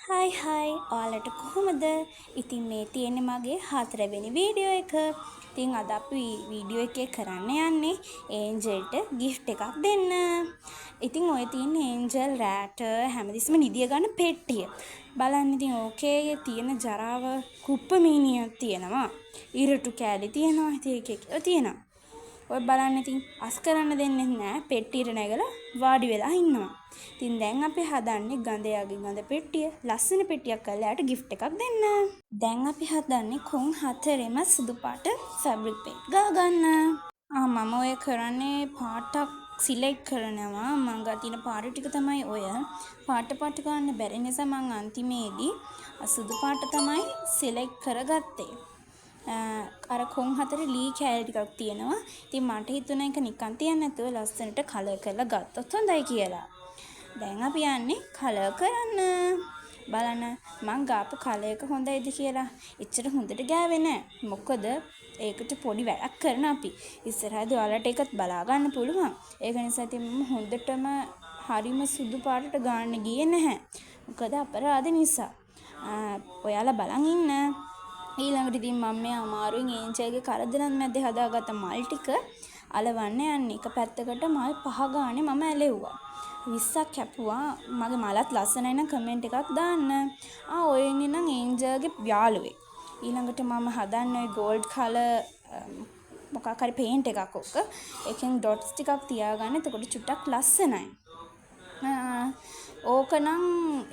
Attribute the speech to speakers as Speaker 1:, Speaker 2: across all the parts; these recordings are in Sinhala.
Speaker 1: හයි ඔයාලට කොහොමද? ඉතින් මේ තියෙන්නේ මගේ 4 වෙනි වීඩියෝ එක. ඉතින් අද අපි වීඩියෝ එකේ කරන්න යන්නේ ඒන්ජල්ට gift එකක් දෙන්න. ඉතින් ඔය තියෙන ඒන්ජල් රෑට හැමතිස්සම නිදිය ගන්න පෙට්ටිය. බලන්න ඉතින් ඕකේ තියෙන ජරාව කුප්පමීනියක් තියෙනවා. ඉරටු කෑලි තියෙනවා. ඉතින් එක තියෙනවා. ඔය බලන්න ඉතින් අස් කරන්න දෙන්නේ නැහැ. පෙට්ටියට නැගලා වාඩි වෙලා ඉන්නවා. ඉතින් දැන් අපි හදන්නේ ගඳයාගේ ගඳ පෙට්ටිය. ලස්සන පෙට්ටියක් කරලා එයාට gift එකක් දෙන්න. දැන් අපි හදන්නේ කොන් 4ෙම සුදු පාට fabric paint ගාගන්න. මම ඔය කරන්නේ පාටක් සිලෙක්ට් කරනවා. මම ගතින පාට ටික තමයි ඔය. පාට ගන්න බැරි නිසා මම අන්තිමේදී සුදු පාට තමයි සිලෙක්ට් කරගත්තේ. අර කොන් 4 ලී කෑලි ටිකක් තියෙනවා. ඉතින් මට හිතුණා ඒක නිකන් තියන්න නැතුව ලස්සනට කලර් කරලා ගත්තොත් හොඳයි කියලා. දැන් අපි යන්නේ කලර් කරන්න. බලන්න මං ගාපු කලර් එක හොඳයිද කියලා. එච්චර හොඳට ගෑවේ නෑ. මොකද ඒකට පොඩි වැඩක් කරන අපි. ඉස්සරහදී ඔයාලට ඒකත් බලා ගන්න පුළුවන්. ඒක නිසා ඉතින් මම හොඳටම හරිම සුදු පාටට ගන්න ගියේ නැහැ. මොකද අපරාධ නිසා. ඔයාලා බලන් ඉන්න. ඊළඟට ඉතින් මම මේ අමාරුවෙන් ඒන්ජල්ගේ කරදරන් මැද්දේ හදාගත්ත මල් ටික අලවන්න යන්නේ. එක පැත්තකට මල් 5 ගානේ මම ඇලෙව්වා. 20ක් කැපුවා. මගේ මලත් ලස්සනයි නම් කමෙන්ට් එකක් දාන්න. ඔය ඉන්නේ නම් ඒන්ජල්ගේ යාළුවෙක්. ඊළඟට මම හදන්නේ ගෝල්ඩ් කලර් මොකක් හරි පේන්ට් එකක් ඔක. ඒකෙන් ඩොට්ස් ටිකක් තියාගන්න. එතකොට චුට්ටක් ලස්සනයි. ඕකනම්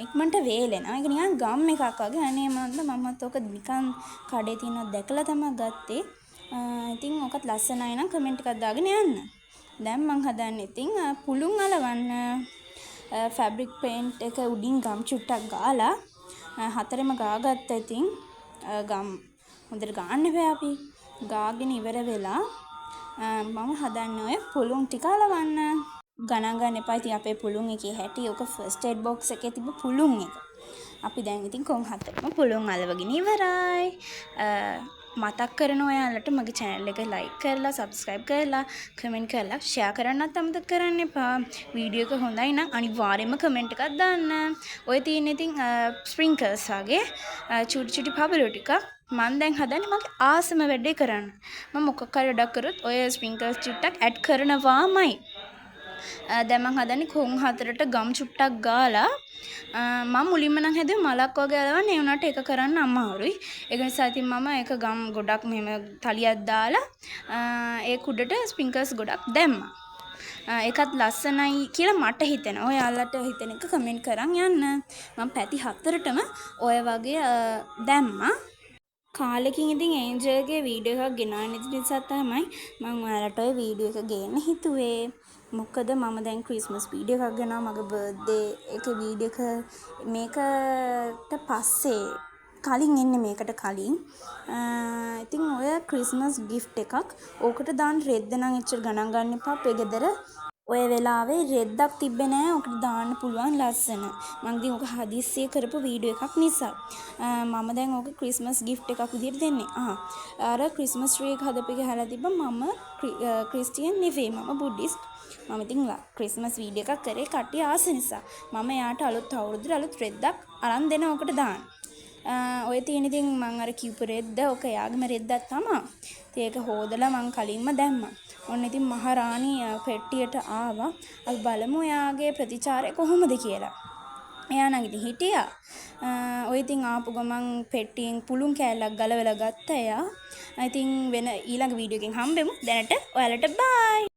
Speaker 1: ඉක්මනට වේලෙනවා. ඒක නිකන් ගම් එකක් වගේ. අනේ මමත් ඕක නිකන් කඩේ තියෙනව දැකලා තමයි ගත්තේ. ඉතින් ඕකත් ලස්සනයි නම් කමෙන්ට් එකක් දාගෙන යන්න. දැන් මං හදන්නේ ඉතින් පුළුන් අලවන්න ෆැබ්‍රික් පේන්ට් එක උඩින් ගම් චුට්ටක් ගාලා 4ෙම ගාගත්තා. ඉතින් ගම් හොඳට ගන්න බෑ අපි. ගාගෙන ඉවර වෙලා මම හදන්නේ ඔය පුළුන් ටික අලවන්න. ගණන් ගන්න එපා. ඉතින් අපේ පුළුන් එකේ හැටි ඔක ෆස්ට් එඩ් බොක්ස් එකේ තිබ්බ පුළුන් එක. අපි දැන් ඉතින් කොන් 4ම පුළුන් අලවගෙන ඉවරයි. මතක් කරන ඔයාලට මගේ channel එක like කරලා subscribe කරලා comment කරලා share කරන්නත් අමතක කරන්න එපා. වීඩියෝ එක හොඳයි නම් අනිවාර්යයෙන්ම comment එකක් දාන්න. ඔය තියෙන ඉතින් sprinkles වගේ චුටි පබළු ටික මම දැන් හදන්නේ මගේ ආසම වැඩේ කරන්න. මම මොකක් හරි වැඩක් කරොත් ඔය sprinkles චුට්ටක් add කරනවාමයි. දැන් මම හදන්නේ කොන් 4ට ගම් චුට්ටක් ගාලා මම මුලින්ම නම් හැදුවේ මලක් වගේ අලවන්න. ඒ වුණාට ඒක කරන්න අමාරුයි. ඒක නිසා ඉතින් මම ඒක ගම් ගොඩක් මෙහෙම තලියක් දාලා ඒ කුඩට ස්ප්‍රින්කල්ස් ගොඩක් දැම්මා. ඒකත් ලස්සනයි කියලා මට හිතෙනවා. ඔයාලට හිතෙන එක කමෙන්ට් කරන් යන්න. මම පැති 4ටම ඔය වගේ දැම්මා. කාලෙකින් ඉතින් ඒන්ජල්ගේ වීඩියෝ එකක් ගෙනාගෙන ඉන්න නිසා තමයි මම ඔයාලට ඔය වීඩියෝ එක ගේන්න හිතුවේ. මොකද මම දැන් ක්‍රිස්මස් වීඩියෝ එකක් ගෙනාවා මගේ බර්ත්ඩේ එක වීඩියෝ එක මේකට පස්සේ කලින් එන්නේ මේකට කලින්. ඉතින් ඔය ක්‍රිස්මස් gift එකක් ඕකට දාන්න රෙද්ද නම් එච්චර ගණන් ගන්න එපා. අපේ ගෙදර ඔය වෙලාවේ රෙද්දක් තිබ්බේ නෑ. ඔකට දාන්න පුළුවන් ලස්සන. මම ඉතින් ඔක හදිස්සියේ කරපු වීඩියෝ එකක් නිසා මම දැන් ඔක ක්‍රිස්මස් gift එකක් විදියට දෙන්නේ. අර ක්‍රිස්මස් ට්‍රී එක හදපු එක හැලා තිබ්බා. මම ක්‍රිස්ටියන් නෙවෙයි. මම බුද්දිස්ට්. මම ඉතින් ක්‍රිස්මස් වීඩියෝ එකක් කරේ කට්ටිය ආස නිසා. මම යාට අලුත් අවුරුද්දට අලුත් රෙද්දක් අරන් දෙන ඔකට දාන්න. ඔය තියෙන ඉතින් මම අර කිව්පු රෙද්ද ඔක යාගම රෙද්දක් තමයි. ඉතින් ඒක හොදලා මම කලින්ම දැම්මා. ඔන්න ඉතින් මහරාණි පෙට්ටියට ආවා. අපි බලමු එයාගේ ප්‍රතිචාරය කොහොමද කියලා. එයා නම් ඉතින් හිටියා. ඔය ඉතින් ආපු ගමන් පෙට්ටියෙන් පුළුන් කෑල්ලක් ගලවලා ගත්තා එයා. ඉතින් වෙන ඊළඟ වීඩියෝ එකකින් හම්බෙමු. දැනට ඔයාලට බයි.